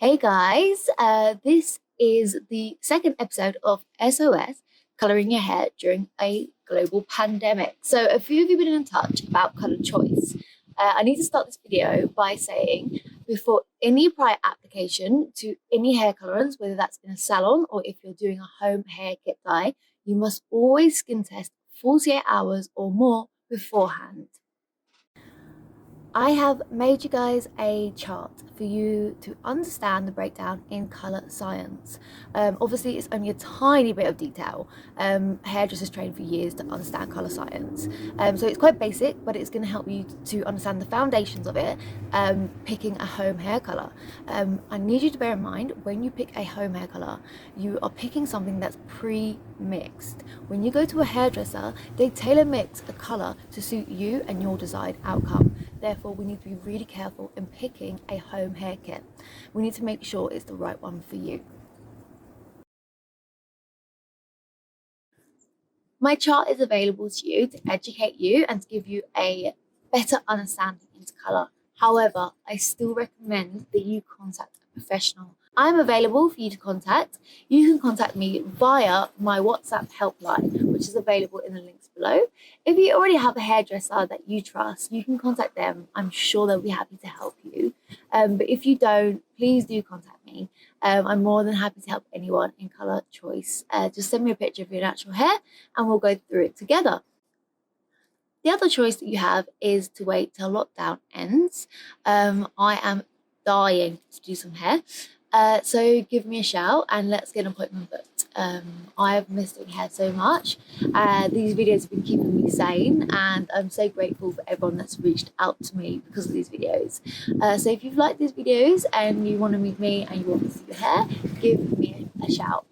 Hey guys, this is the second episode of SOS Colouring Your Hair during a global pandemic. So a few of you have been in touch about colour choice. I need to start this video by saying before any prior application to any hair colorants, whether that's in a salon or if you're doing a home hair kit dye, you must always skin test 48 hours or more beforehand. I have made you guys a chart for you to understand the breakdown in colour science. Obviously, it's only a tiny bit of detail. Hairdressers trained for years to understand colour science. So it's quite basic, but it's going to help you to understand the foundations of it, picking a home hair colour. I need you to bear in mind, when you pick a home hair colour, you are picking something that's pre-mixed. When you go to a hairdresser, they tailor mix a colour to suit you and your desired outcome. Therefore, we need to be really careful in picking a home hair kit. We need to make sure it's the right one for you. My chart is available to you to educate you and to give you a better understanding into colour. However, I still recommend that you contact a professional. I'm available for you to contact. You can contact me via my WhatsApp helpline, which is available in the links below. If you already have a hairdresser that you trust, you can contact them. I'm sure they'll be happy to help you. But if you don't, please do contact me. I'm more than happy to help anyone in colour choice. Just send me a picture of your natural hair and we'll go through it together. The other choice that you have is to wait till lockdown ends. I am dying to do some hair. So give me a shout and let's get an appointment booked. I have missed doing hair so much. These videos have been keeping me sane and I'm so grateful for everyone that's reached out to me because of these videos. So if you've liked these videos and you want to meet me and you want to see your hair, give me a shout.